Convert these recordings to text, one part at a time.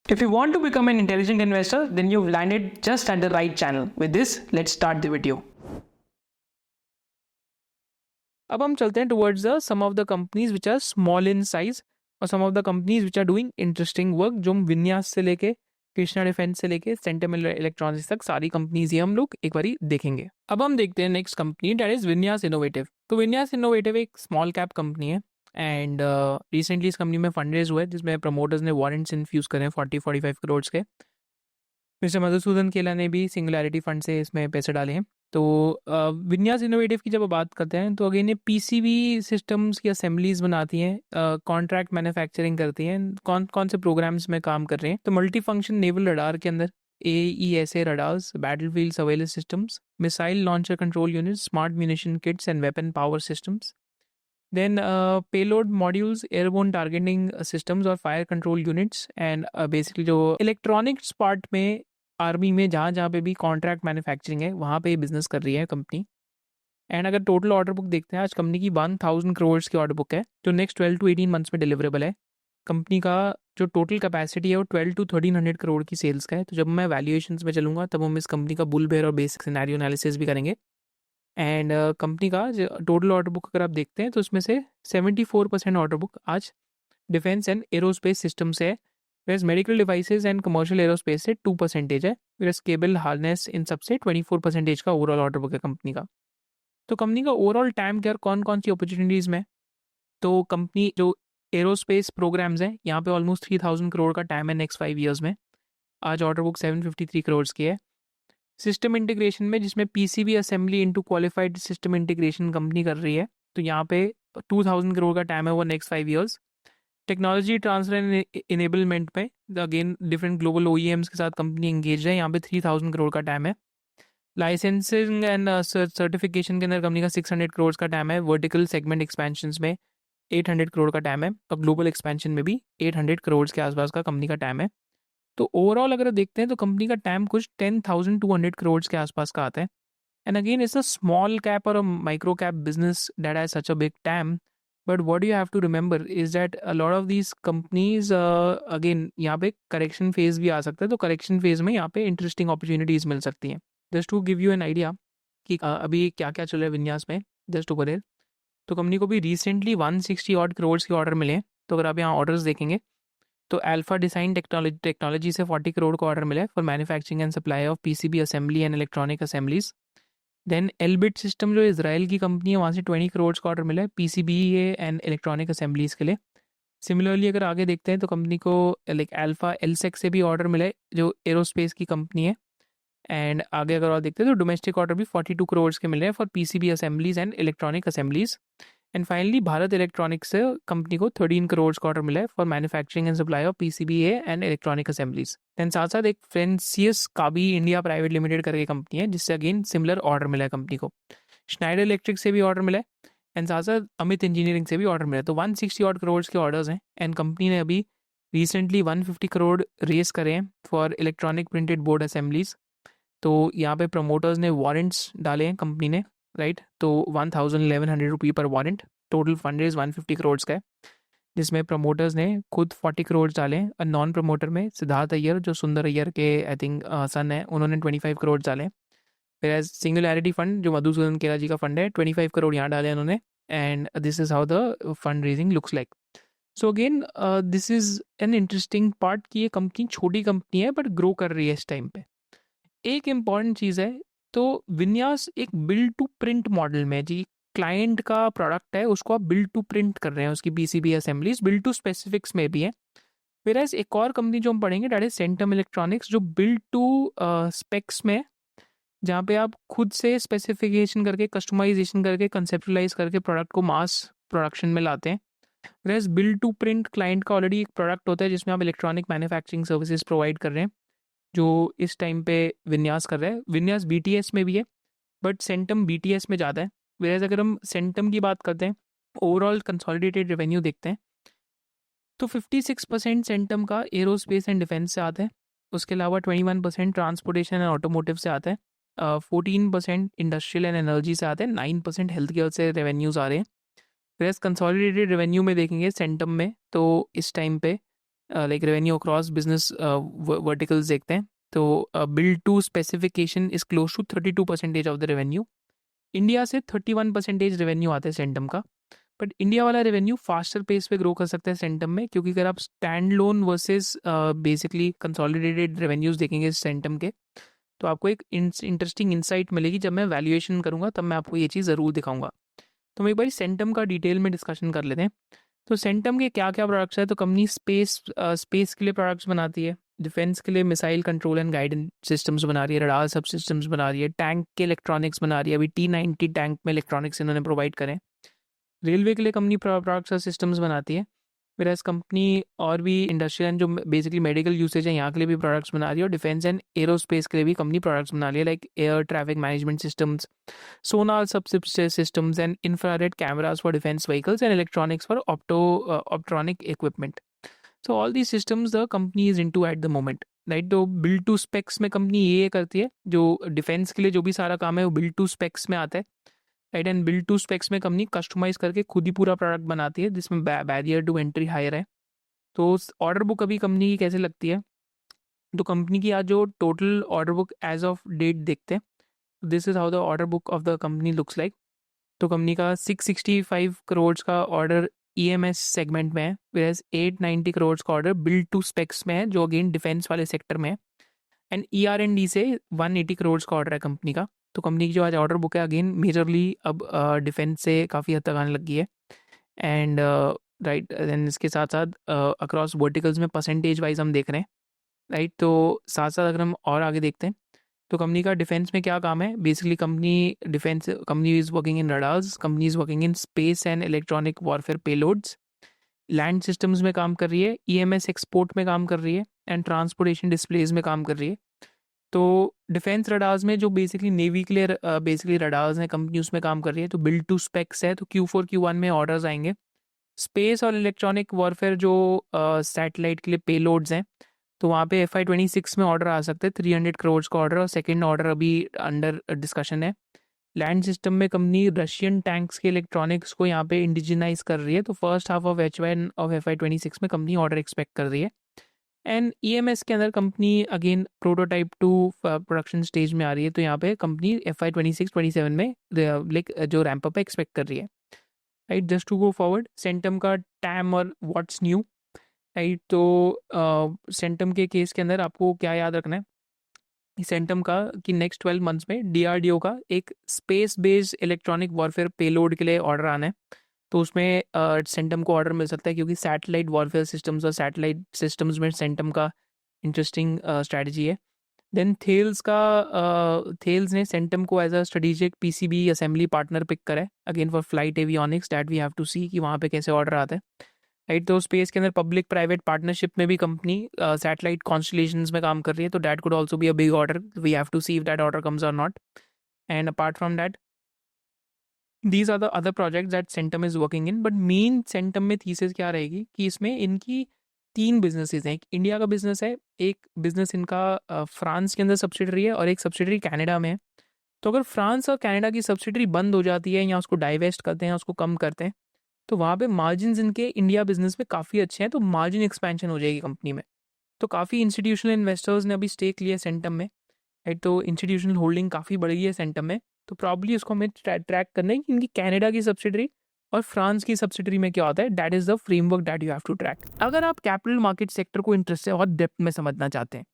If you want to become an intelligent investor, then you've landed just at the right channel. With this, let's start the video. अब हम चलते हैं towards the some of the companies which are small in size और some of the companies which are doing interesting work, जो हम विन्यास से लेके कृष्णा डिफेंस से लेके सेंटम इलेक्ट्रॉनिक्स तक सारी कंपनीज ये हम लोग एक बारी देखेंगे। अब हम देखते हैं नेक्स्ट कंपनी, दैट इज विन्यास इनोवेटिव। तो विन्यास इनोवेटिव एक स्मॉल कैप कंपनी है एंड रिसेंटली इस कंपनी में फंड रेज हुआ है जिसमें प्रमोटर्स ने वारंट्स इन्फ्यूज करे हैं 40-45 करोड़ के। मिस्टर मधुसूदन केला ने भी सिंगुलैरिटी फंड से इसमें पैसे डाले हैं। तो विन्यास इनोवेटिव की जब बात करते हैं तो अगेन ये पीसीबी सिस्टम्स की असेंबलीज बनाती हैं, कॉन्ट्रैक्ट मैन्युफैक्चरिंग करती हैं। कौन कौन से प्रोग्राम्स में काम कर रहे हैं? तो मल्टी फंक्शन नेवल रडार के अंदर AESA radars, battlefield surveillance systems, missile launcher control unit, smart munition Kitts and weapon power systems, then payload modules, airborne targeting systems और fire control units and basically जो electronics part में army में जहाँ जहाँ पे भी कॉन्ट्रैक्ट मैन्युफैक्चरिंग है वहाँ पे बिजनेस कर रही है कंपनी। एंड अगर टोटल ऑर्डर बुक देखते हैं आज कंपनी की 1000 करोड़ की ऑर्डर बुक है जो नेक्स्ट 12 to 18 मंथ्स में डिलीवरेबल है। कंपनी का जो टोटल कैपेसिटी है वो 12 to 1300 करोड़ की सेल्स का है। तो जब मैं वैल्यूएशंस में चलूँगा तब हम इस कंपनी का बुल बेयर और बेसिक सिनेरियो एनालिसिस भी करेंगे। एंड कंपनी का जो टोटल ऑर्डर बुक अगर आप देखते हैं तो उसमें से 74% ऑर्डर बुक आज डिफेंस एंड एरोस्पेस सिस्टम से है, whereas medical devices and commercial aerospace से 2% है, वेरस केबल हार्नेस इन सबसे 24% का ओवरऑल ऑर्डर बुक है कंपनी का। तो कंपनी का ओवरऑल टाइम क्या, कौन कौन सी अपॉर्चुनिटीज़ में, तो कंपनी जो एरोस्पेस प्रोग्राम्स हैं यहाँ पे ऑलमोस्ट 3000 करोड़ का टाइम है नेक्स्ट 5 ईयर्स में। आज ऑर्डर बुक 753 करोड़ की है। सिस्टम इंटीग्रेशन में जिसमें PCB assembly into qualified system integration company कर रही है, तो यहाँ पे 2000 करोड़ का टाइम है वो next 5 years. Technology transfer and enablement में अगेन डिफरेंट ग्लोबल OEMs के साथ कंपनी एंगेज है, यहाँ पे 3000 करोड़ का टाइम है। लाइसेंसिंग एंड सर्टिफिकेशन के अंदर कंपनी का 600 करोड़ का टाइम है। वर्टिकल सेगमेंट एक्सपेंशन में 800 करोड़ का टाइम है और ग्लोबल एक्सपेंशन में भी 800 करोड़ के आसपास का कंपनी का टाइम है। तो ओवरऑल अगर देखते हैं तो कंपनी का टाइम कुछ 10,200 करोड़ के आसपास का आता है। And again it's a small cap और a micro cap business that has such a big time, but what you have to remember is that a lot of these companies again यहाँ पे correction phase भी आ सकता है। तो correction phase में यहाँ पे इंटरेस्टिंग अपॉर्चुनिटीज मिल सकती हैं। Just to give you an idea कि अभी क्या क्या चल रहा है विन्यास में, जस्ट ओवर देयर। तो कंपनी को भी रिसेंटली 160 ऑड करोड़ के ऑर्डर मिले हैं। तो अगर आप यहाँ ऑर्डर्स देखेंगे तो अल्फा डिजाइन टेक्नोलॉजी से 40 करोड़ का ऑर्डर मिला है for manufacturing and supply of PCB assembly and electronic assemblies. Then Elbit system जो इसराइल की कंपनी है वहाँ से 20 करोड़ का ऑर्डर मिला है पीसीबी एंड इलेक्ट्रॉनिक असेंबलीज के लिए। सिमिलरली अगर आगे देखते हैं तो कंपनी को लाइक अल्फा एलसेक से भी ऑर्डर मिला है जो एरोस्पेस की कंपनी है। एंड आगे अगर और देखते हैं तो डोमेस्टिक ऑर्डर भी 42 करोड़ के मिले हैं for PCB assemblies and electronic assemblies. And finally Bharat Electronics से कंपनी को 13 करोड़ का ऑर्डर मिला है for manufacturing and supply of PCBA and electronic assemblies. Then साथ साथ एक Fresenius Kabi India private limited करके कंपनी है जिससे अगेन सिमिलर ऑर्डर मिला है कंपनी को। स्नाइडर इलेक्ट्रिक से भी ऑर्डर मिला है एंड साथ साथ अमित इंजीनियरिंग से भी ऑर्डर मिला है। तो 160 ऑड करोड़ के ऑर्डर्स हैं एंड कंपनी ने अभी रिसेंटली 150 करोड़ रेस करे हैं for electronic printed board assemblies. तो यहाँ पे प्रमोटर्स ने वारंट्स डाले हैं कंपनी ने, राइट। तो 1100 रुपये पर warrant. Total fund raise 150 crore का है जिसमें प्रमोटर्स ने खुद 40 करोड़ डाले हैं और नॉन प्रमोटर में सिद्धार्थ अय्यर जो सुंदर अय्यर के आई थिंक सन है उन्होंने 25 करोड़ डाले। फिर सिंगुलैरिटी फंड जो मधुसूदन केला जी का फंड है 25 करोड़ यहाँ डाले उन्होंने। And this is how the fund raising looks like. So again this is an interesting part कि ये कंपनी छोटी कंपनी है बट ग्रो कर रही है इस टाइम पे। एक इम्पॉर्टेंट चीज़ है, तो विन्यास एक बिल्ड टू प्रिंट मॉडल में जी क्लाइंट का प्रोडक्ट है उसको आप बिल्ड टू प्रिंट कर रहे हैं, उसकी PCB assemblies build to specifics में भी है। फिर एज एक और कंपनी जो हम पढ़ेंगे डेट इज सेंटम इलेक्ट्रॉनिक्स जो बिल्ड टू स्पेक्स में, जहाँ पे आप खुद से स्पेसिफिकेशन करके कस्टमाइजेशन करके कंसेप्टलाइज करके प्रोडक्ट को मास प्रोडक्शन में लाते हैं। Whereas build to print client का ऑलरेडी एक प्रोडक्ट होता है जिसमें आप इलेक्ट्रॉनिक मैन्युफैक्चरिंग सर्विसेज प्रोवाइड कर रहे हैं जो इस टाइम पे विन्यास कर रहा है। विन्यास बीटीएस में भी है बट सेंटम बीटीएस में ज़्यादा है। वेरएज अगर हम सेंटम की बात करते हैं, ओवरऑल कंसोलिडेटेड रेवेन्यू देखते हैं तो 56% सेंटम का एरोस्पेस एंड डिफेंस से आता है। उसके अलावा 21% ट्रांसपोर्टेशन एंड ऑटोमोटिव से आता है, 14% इंडस्ट्रियल एंड एनर्जी से आता है, 9% हेल्थ केयर से रेवेन्यूज आ रहे हैं। वेरएज कंसोलिडेटेड रेवेन्यू में देखेंगे सेंटम में तो इस टाइम पे like revenue across business verticals देखते हैं तो build to specification is close to 32% of the revenue. India से 31% रेवेन्यू आता है सेंटम का, बट इंडिया वाला रेवेन्यू फास्टर पेस पे ग्रो कर सकता है सेंटम में, क्योंकि अगर आप standalone versus basically consolidated revenues देखेंगे सेंटम के, तो आपको एक इंटरेस्टिंग इंसाइट मिलेगी। जब मैं वैल्यूएशन करूंगा तब मैं आपको ये चीज़ ज़रूर दिखाऊंगा। तो हम एक बार सेंटम का डिटेल में डिस्कशन कर लेते हैं। तो सेंटम के क्या क्या प्रोडक्ट्स है, तो कंपनी स्पेस के लिए प्रोडक्ट्स बनाती है, डिफेंस के लिए missile control and guidance systems बना रही है, रडार सब सिस्टम्स बना रही है, टैंक के इलेक्ट्रॉनिक्स बना रही है, अभी T90 टैंक में इलेक्ट्रॉनिक्स इन्होंने प्रोवाइड करें। रेलवे के लिए कंपनी प्रोडक्ट्स और सिस्टम्स बनाती है, फिर एज कंपनी और भी इंडस्ट्रियल एंड जो बेसिकली मेडिकल यूसेज है यहाँ के लिए भी प्रोडक्ट्स बना रही है, और डिफेंस एंड एरोस्पेस के लिए भी कंपनी प्रोडक्ट्स बना रही है, like air traffic management systems, sonar systems and infrared cameras for defense vehicles and electronics for optronic equipment. So all these systems the company is into at the moment, right? तो build to specs में company ये करती है, जो defence के लिए जो भी सारा काम है वो build to specs में आता है, right. And build to specs में कंपनी कस्टमाइज करके खुद ही पूरा प्रोडक्ट बनाती है, जिसमें बैरियर टू एंट्री हायर है। तो ऑर्डर बुक अभी कंपनी की कैसे लगती है, तो कंपनी की आज जो total order book as of date देखते हैं, this is how the order book of the company looks like. तो कंपनी का 665 करोड़ का ऑर्डर ईएमएस सेगमेंट में है, वेयरएज 890 करोड़ का ऑर्डर बिल्ड टू स्पेक्स में है, जो अगेन डिफेंस वाले सेक्टर में है। एंड ER&D से 180 करोड़ का ऑर्डर है कंपनी का। तो कंपनी की जो आज ऑर्डर बुक है अगेन मेजरली अब डिफेंस से काफ़ी हद तक आने लगी है। एंड राइट, देन इसके साथ साथ अक्रॉस वर्टिकल्स में परसेंटेज वाइज हम देख रहे हैं, राइट। तो साथ साथ अगर हम और आगे देखते हैं तो कंपनी का डिफेंस में क्या काम है, basically company is working in radars, company is working in space and electronic warfare payloads, land systems में काम कर रही है, EMS एक्सपोर्ट में काम कर रही है, एंड ट्रांसपोर्टेशन डिस्प्लेज में काम कर रही है। तो डिफेंस रडार्स में जो बेसिकली नेवी के लिए बेसिकली रडार्स हैं, कंपनी उसमें काम कर रही है, तो बिल्ड टू स्पेक्स है, तो Q4 Q1 में ऑर्डर्स आएंगे। स्पेस और इलेक्ट्रॉनिक वॉरफेयर जो सैटेलाइट के लिए पेलोड्स हैं, तो वहाँ पे FY26 में ऑर्डर आ सकते हैं, 300 करोड़ का ऑर्डर, और सेकंड ऑर्डर अभी अंडर डिस्कशन है। लैंड सिस्टम में कंपनी रशियन टैंक्स के इलेक्ट्रॉनिक्स को यहाँ पे इंडिजिनाइज कर रही है, तो first half of H1 of FY26 में कंपनी ऑर्डर एक्सपेक्ट कर रही है। एंड EMS के अंदर company again prototype to production stage में आ रही है, तो यहाँ पे कंपनी FY26-27 में लाइक जो रैंप अप एक्सपेक्ट कर रही है, right. Just to go forward, Centum का टैम और व्हाट्स न्यू, राइट। तो सेंटम के केस के अंदर आपको क्या याद रखना है सेंटम का, कि नेक्स्ट 12 मंथ्स में DRDO का एक space based electronic warfare payload के लिए ऑर्डर आना है, तो उसमें सेंटम को ऑर्डर मिल सकता है, क्योंकि सैटेलाइट वॉरफेयर सिस्टम्स और सैटेलाइट सिस्टम्स में सेंटम का इंटरेस्टिंग स्ट्रैटेजी है। देन थेल्स ने सेंटम को as a strategic PCB assembly partner pick करा है, again for flight avionics, that we have to see कि वहाँ पे कैसे ऑर्डर आता है, राइट। तो स्पेस के अंदर पब्लिक प्राइवेट पार्टनरशिप में भी कंपनी सैटेलाइट कॉन्स्टलेशंस में काम कर रही है, तो that could also be a big order, we have to see if that order comes or not. And apart from that, these are the other projects that Centum is working in, but main Centum में thesis क्या रहेगी कि इसमें इनकी 3 businesses हैं। एक India का business है, एक बिजनेस इनका फ्रांस के अंदर सब्सिडरी है, और एक सब्सिडरी कनाडा में है। तो अगर फ्रांस और कनाडा की सब्सिडरी बंद हो जाती है या उसको डाइवेस्ट करते हैं, उसको कम करते हैं, तो वहाँ पे मार्जिन इनके इंडिया बिजनेस में काफ़ी अच्छे हैं, तो मार्जिन एक्सपेंशन हो जाएगी कंपनी में। तो काफ़ी इंस्टीट्यूशनल इन्वेस्टर्स ने अभी स्टेक लिया सेंटम में, राइट। तो इंस्टीट्यूशनल होल्डिंग काफ़ी बढ़ गई है सेंटम में, तो प्रॉब्ली उसको हमें ट्रैक करना है कि इनकी कनाडा की सब्सिडरी और फ्रांस की सब्सिडरी में क्या होता है, that is the framework that you have to track. अगर आप कैपिटल मार्केट सेक्टर को इंटरेस्ट से बहुत डेप्थ में समझना चाहते हैं,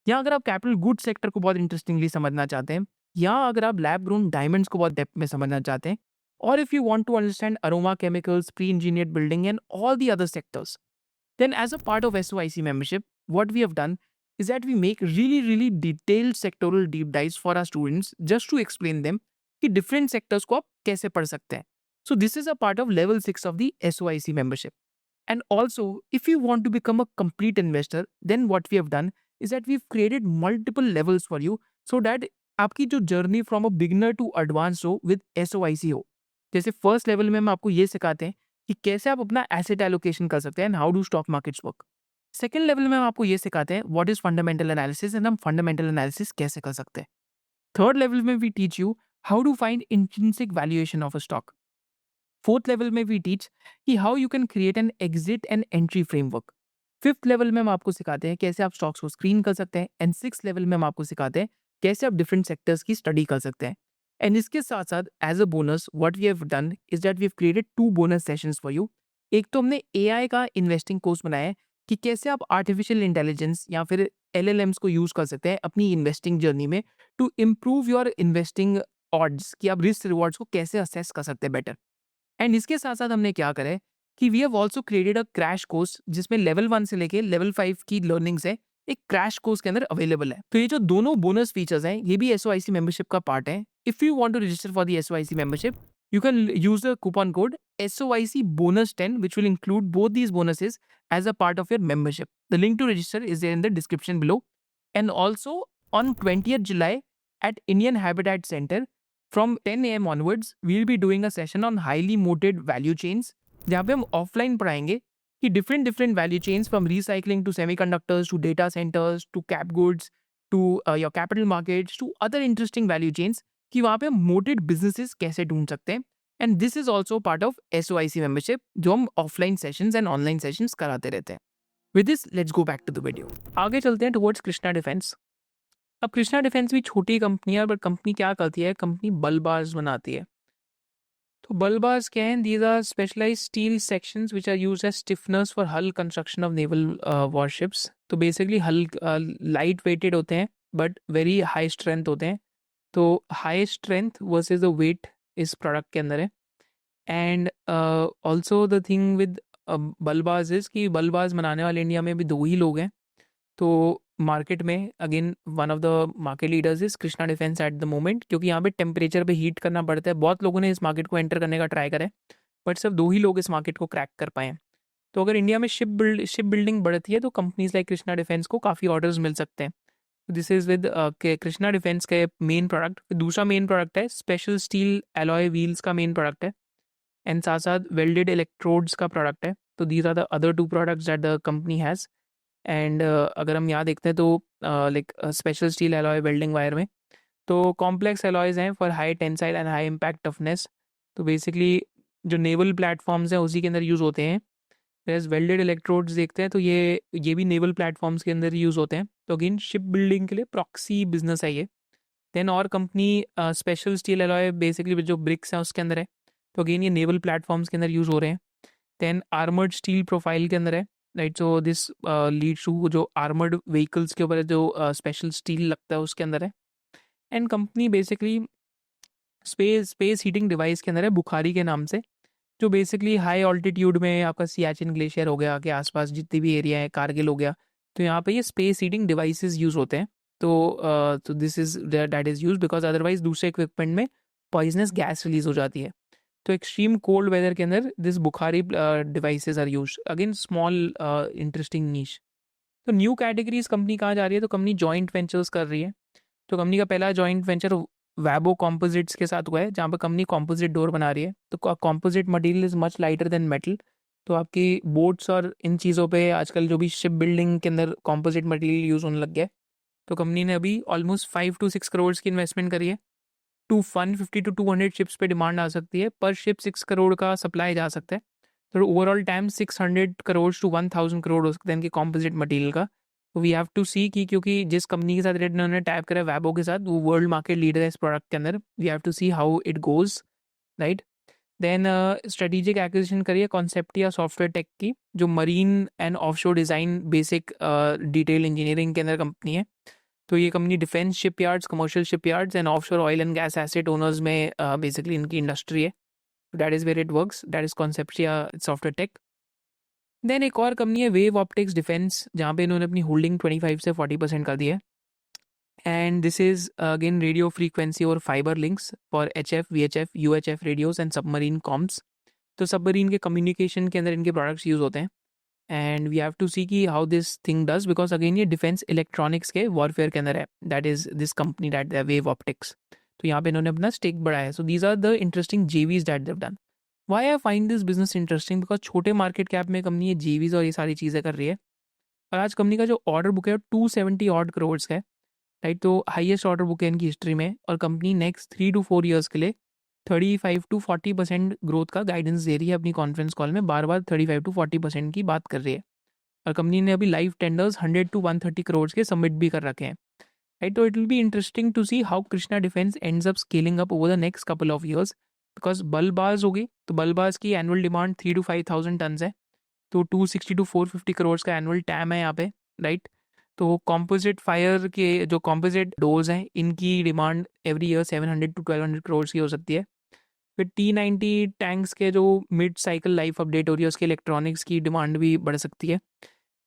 या अगर आप कैपिटल गुड सेक्टर को बहुत इंटरेस्टिंगली समझना चाहते हैं, या अगर आप लैब ग्रोन डायमंड्स को बहुत डेप्थ में समझना चाहते हैं, और if you want to understand aroma chemicals, pre engineered building and all the other sectors, then, as a part of SOIC membership, what we have done is that we make really detailed sectoral deep dives for our students just to explain them कि different sectors को आप कैसे पढ़ सकते हैं. So this is a part of level 6 of the SOIC membership. And also, if you want to become a complete investor, then what we have done is that we've created multiple levels for you so that आपकी जो journey from a beginner to advance हो with SOIC हो। जैसे first level में हम आपको ये सिखाते हैं कि कैसे आप अपना एसेट एलोकेशन कर सकते हैं and how do stock markets work. Second level में हम आपको ये सिखाते हैं what is fundamental analysis and हम फंडामेंटल एनालिसिस कैसे कर सकते हैं। थर्ड लेवल में we teach you how to find intrinsic valuation of a stock. Fourth level में वी टीच कि how you can create an exit and entry framework. 5th level में हम आपको सिखाते हैं कैसे आप स्टॉक्स को स्क्रीन कर सकते हैं, एंड 6th लेवल में हम आपको सिखाते हैं कैसे आप डिफरेंट सेक्टर्स की स्टडी कर सकते हैं। एंड इसके साथ साथ as a bonus what we have done is that we have created 2 bonus sessions for you. एक तो हमने एआई का इन्वेस्टिंग कोर्स बनाया है कि कैसे आप आर्टिफिशियल इंटेलिजेंस या फिर एलएलएम्स को यूज कर सकते हैं अपनी इन्वेस्टिंग जर्नी में to improve your investing odds, कि आप रिस्क रिवॉर्ड्स को कैसे असेस कर सकते हैं बेटर। एंड इसके साथ साथ हमने क्या करा है कि we have also created a crash course जिसमें लेवल 1 से लेके लेवल 5 की लर्निंग्स है, एक क्रैश कोर्स के अंदर अवेलेबल है। तो ये जो दोनों बोनस फीचर्स हैं ये भी एसओआईसी मेंबरशिप का पार्ट है। If you want to register for the SOIC membership you can use the coupon code SOIC bonus 10 which will include both these bonuses as a part of your membership. The link to register is there in the description below. And also on 20th July at Indian Habitat Center from 10 a.m. onwards, we'll be doing a session on highly moated value chains जहाँ पे हम offline पढ़ाएंगे कि different value chains from recycling to semiconductors to data centers to cap goods to your capital markets to other interesting value chains कि वहाँ पे हम mooted businesses कैसे ढूंढ सकते हैं। And this is also part of SOIC membership जो हम offline sessions and online sessions कराते रहते हैं। With this let's go back to the video. आगे चलते हैं टुवर्ड्स कृष्णा डिफेंस। अब कृष्णा डिफेंस भी छोटी कंपनी है, बट कंपनी क्या करती है, कंपनी बल बार्स बनाती है। तो बल बार्स क्या हैं? These are specialized steel sections which are used as stiffeners for hull construction of naval warships. तो बेसिकली हल लाइट वेटेड होते हैं बट वेरी हाई स्ट्रेंथ होते हैं। तो high strength versus the weight इस प्रोडक्ट के अंदर है। And also the thing with bulb bars is कि बलबाज बनाने वाले इंडिया में भी 2 ही लोग हैं। तो मार्केट में again one of the market leaders is Krishna defence at the moment, क्योंकि यहाँ पे टेम्परेचर पे हीट करना पड़ता है। बहुत लोगों ने इस मार्केट को एंटर करने का ट्राई करा है बट सिर्फ 2 ही लोग इस मार्केट को क्रैक कर पाए हैं। तो अगर इंडिया में शिप बिल्डिंग बढ़ती है तो कंपनीज लाइक कृष्णा डिफेंस को काफ़ी ऑर्डर्स मिल सकते हैं। This is with Krishna defence का मेन प्रोडक्ट। दूसरा मेन प्रोडक्ट है स्पेशल स्टील एलॉय व्हील्स का मेन प्रोडक्ट है, एंड साथ साथ वेल्डेड इलेक्ट्रोड्स का प्रोडक्ट है। तो these are the other 2 products that the company has. And अगर हम यहाँ देखते हैं तो like special steel alloy welding wire में तो कॉम्प्लेक्स एलॉयज हैं for high tensile and high impact toughness. तो बेसिकली जो नेवल प्लेटफॉर्म्स हैं उसी के अंदर यूज़ होते हैं। वेज वेल्डेड इलेक्ट्रोड्स देखते हैं तो ये भी नेवल प्लेटफॉर्म्स के अंदर यूज़ होते हैं। तो अगेन शिप बिल्डिंग के लिए प्रॉक्सी बिजनेस है ये। देन और company special steel alloy basically जो ब्रिक्स हैं उसके अंदर है। तो अगेन ये नेवल प्लेटफॉर्म्स के अंदर यूज़ हो रहे हैं। देन आर्मर्ड स्टील प्रोफाइल के अंदर है, right. So this leads to जो आर्मर्ड व्हीकल्स के ऊपर जो स्पेशल स्टील लगता है उसके अंदर है। And company basically space heating device के अंदर है बुखारी के नाम से, जो बेसिकली हाई ऑल्टीट्यूड में आपका सियाचिन ग्लेशियर हो गया के आसपास जितनी भी एरिया है, कारगिल हो गया, तो यहाँ पे ये स्पेस हीटिंग डिवाइसेस यूज़ होते हैं। तो this is that is use because otherwise दूसरे इक्विपमेंट में पॉइजनस गैस रिलीज हो जाती है। तो एक्सट्रीम कोल्ड वेदर के अंदर दिस बुखारी devices are use. Again small interesting niche. तो न्यू कैटेगरीज कंपनी कहाँ जा रही है? तो कंपनी जॉइंट वेंचर्स कर रही है। तो कंपनी का पहला जॉइंट वेंचर वैबो कॉम्पोजिट्स के साथ हुआ है जहाँ पर कंपनी कॉम्पोजिट डोर बना रही है। तो composite material is much lighter than metal. तो आपकी बोट्स और इन चीज़ों पे आजकल जो भी शिप बिल्डिंग के अंदर कॉम्पोजिट मटेरियल यूज़ होने लग गया है। तो कंपनी ने अभी ऑलमोस्ट 5 to 6 करोड़ की इन्वेस्टमेंट करी है। 150 to 200 शिप्स पे डिमांड आ सकती है, पर शिप 6 करोड़ का सप्लाई जा सकता है। तो overall time 600 crore to 1000 crore हो सकते हैं इनके कॉम्पोजिट मटेरियल का। तो वी हैव टू सी कि क्योंकि जिस कंपनी के साथ इन्होंने टैप करा है वैबो के साथ, वो वर्ल्ड मार्केट लीडर है इस प्रोडक्ट के अंदर। We have to see how it goes, right. Then strategic acquisition करिए कॉन्सेप्टिया सॉफ्टवेयर टेक की, जो marine and offshore design basic detail engineering के अंदर कंपनी है। तो ये company defence shipyards, commercial shipyards and offshore oil and gas asset owners में basically इनकी इंडस्ट्री है। That is where it works, that is Conceptia software tech. Then एक और कंपनी है वेव ऑप्टिक्स डिफेंस, जहाँ पे इन्होंने अपनी होल्डिंग 25 से 40% कर दी है। And this is again radio frequency और fibre links for HF, VHF, UHF radios and submarine comms. तो सबमरीन के कम्युनिकेशन के अंदर इनके प्रोडक्ट्स यूज़ होते हैं। And we have to see की how this thing does, because again ये डिफेंस इलेक्ट्रॉनिक्स के वॉरफेयर के अंदर है। That is this company that wave optics. तो यहाँ पे इन्होंने अपना स्टेक बढ़ाया है। So these are the interesting JVs that they've done. Why I find this business interesting? Because छोटे मार्केट कैप में कंपनी ये JVs और ये सारी चीज़ें कर रही है। और आज कंपनी का जो ऑर्डर बुक है 270 ऑड करोड़ का है, राइट। तो हाईएस्ट ऑर्डर बुक है इनकी हिस्ट्री में। और कंपनी नेक्स्ट 3 to 4 ईयर्स के लिए 35 to 40% ग्रोथ का गाइडेंस दे रही है। अपनी कॉन्फ्रेंस कॉल में बार बार 35 to 40% की बात कर रही है। और कंपनी ने अभी लाइव टेंडर्स 100 to 130 करोड़ के सबमिट भी कर रखे हैं, राइट. तो it will be interesting to see how Krishna defence ends up scaling up over the next couple of years, because बल्बाज हो गई तो बल्बाज की एनुअल डिमांड 3 to 5,000 टन है, तो 260 to 450 करोड़ का एनुअल टैम है यहाँ पे, राइट. तो कॉम्पोजिट फायर के जो कॉम्पोजिट डोर्स हैं इनकी demand every year 700 to 1200 crore की हो सकती है. फिर T90 टैंक्स के जो मिड साइकिल लाइफ अपडेट हो रही है उसके इलेक्ट्रॉनिक्स की डिमांड भी बढ़ सकती है.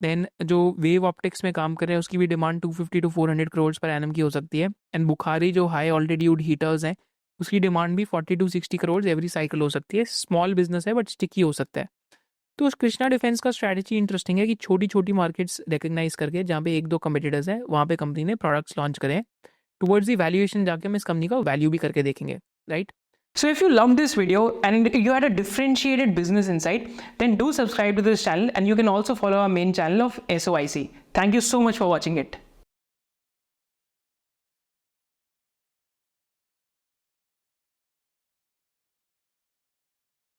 देन जो वेव ऑप्टिक्स में काम कर रहे हैं उसकी भी demand 250 to 400 crore per annum की हो सकती है. एंड बुखारी जो हाई ऑल्टीट्यूड हीटर्स हैं उसकी डिमांड भी 40 to 60 करोड़ एवरी साइकिल हो सकती है. स्मॉल बिजनेस है बट स्टिकी हो सकता है. तो उस कृष्णा डिफेंस का स्ट्रैटेजी इंटरेस्टिंग है कि छोटी छोटी मार्केट्स रिकग्नाइज करके जहाँ पे 1-2 कम्पिटिटर्स हैं वहाँ पे कंपनी ने प्रोडक्ट्स लॉन्च करें. टुवर्ड्स दी वैल्यूएशन जाके हम इस कंपनी का वैल्यू भी करके देखेंगे, right. So if you loved this video and you had a differentiated business insight, then do subscribe to this channel, and you can also follow our main channel of SOIC. Thank you so much for watching it.